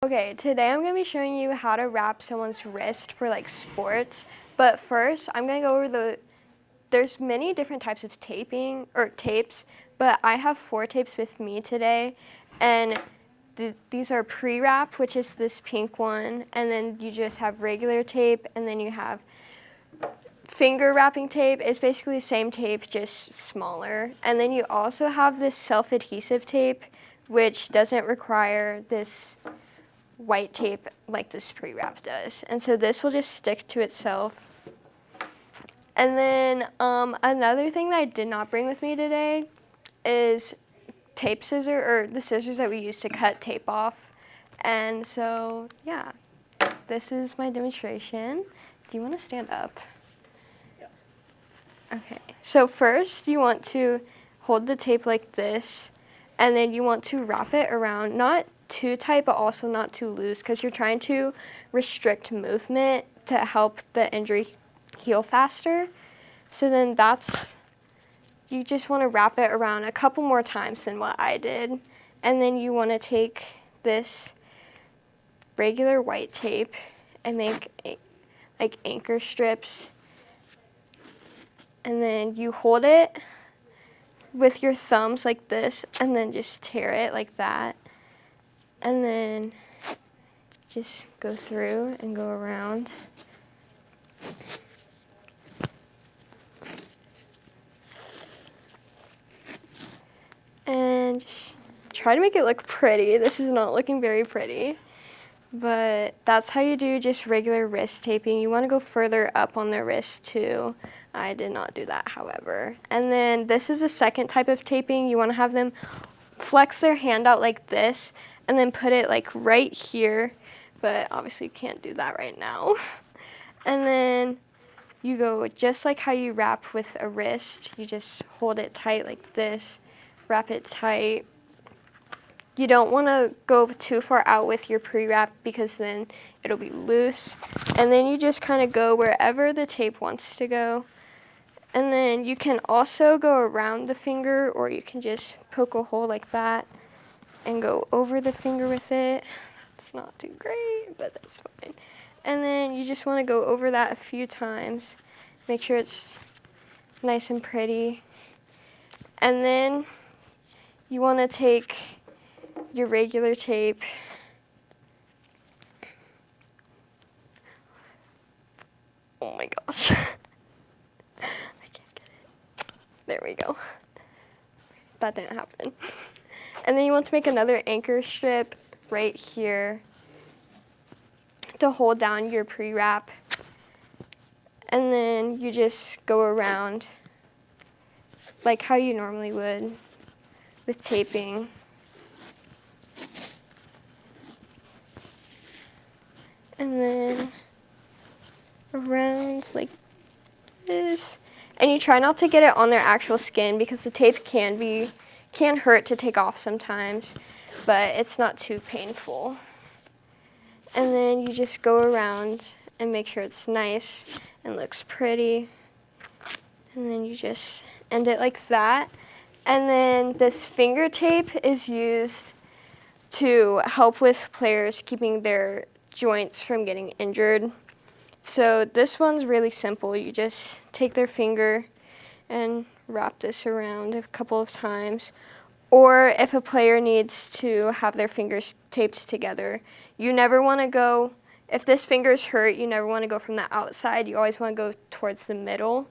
Okay, today I'm going to be showing you how to wrap someone's wrist for like sports. But first, I'm going to go over there's many different types of tapes, but I have 4 tapes with me today. And these are pre-wrap, which is this pink one. And then you just have regular tape, and then you have finger wrapping tape. It's basically the same tape, just smaller. And then you also have this self-adhesive tape, which doesn't require this white tape like this pre-wrap does. And so this will just stick to itself. And then another thing that I did not bring with me today is tape scissor, or the scissors that we use to cut tape off. And so, yeah, this is my demonstration. Do you want to stand up? Yeah. Okay, so first you want to hold the tape like this, and then you want to wrap it around, not too tight, but also not too loose, because you're trying to restrict movement to help the injury heal faster. So then you just want to wrap it around a couple more times than what I did. And then you want to take this regular white tape and make like anchor strips. And then you hold it with your thumbs like this, and then just tear it like that. And then just go through and go around. And just try to make it look pretty. This is not looking very pretty, but that's how you do just regular wrist taping. You want to go further up on the wrist too. I did not do that, however. And then this is the second type of taping. You want to have them flex their hand out like this, and then put it like right here, but obviously you can't do that right now. And then you go just like how you wrap with a wrist. You just hold it tight like this, wrap it tight. You don't want to go too far out with your pre-wrap, because then it'll be loose. And then you just kind of go wherever the tape wants to go. And then you can also go around the finger, or you can just poke a hole like that and go over the finger with it. It's not too great, but that's fine. And then you just want to go over that a few times. Make sure it's nice and pretty. And then you want to take your regular tape oh my gosh. I can't get it. There we go. That didn't happen. And then you want to make another anchor strip right here to hold down your pre-wrap. And then you just go around like how you normally would with taping. And then around like this. And you try not to get it on their actual skin, because the tape can hurt to take off sometimes, but it's not too painful. And then you just go around and make sure it's nice and looks pretty. And then you just end it like that. And then this finger tape is used to help with players keeping their joints from getting injured. So this one's really simple. You just take their finger and wrap this around a couple of times. Or if a player needs to have their fingers taped together, you never want to go, if this finger's hurt, you never want to go from the outside. You always want to go towards the middle.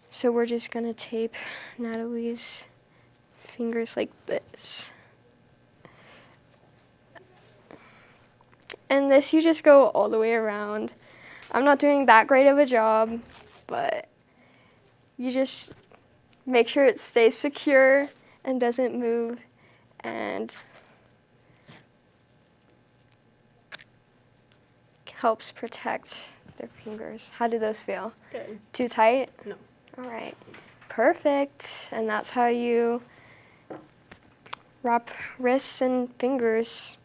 So we're just going to tape Natalie's fingers like this. And this you just go all the way around. I'm not doing that great of a job, but you just make sure it stays secure and doesn't move, and helps protect their fingers. How do those feel? Good. Too tight? No. All right. Perfect. And that's how you wrap wrists and fingers.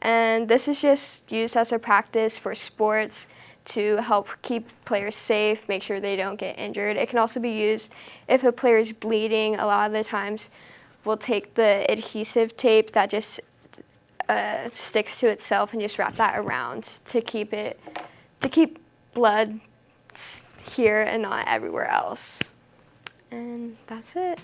And this is just used as a practice for sports to help keep players safe, make sure they don't get injured. It can also be used if a player is bleeding. A lot of the times we'll take the adhesive tape that just sticks to itself, and just wrap that around to keep blood here and not everywhere else. And that's it.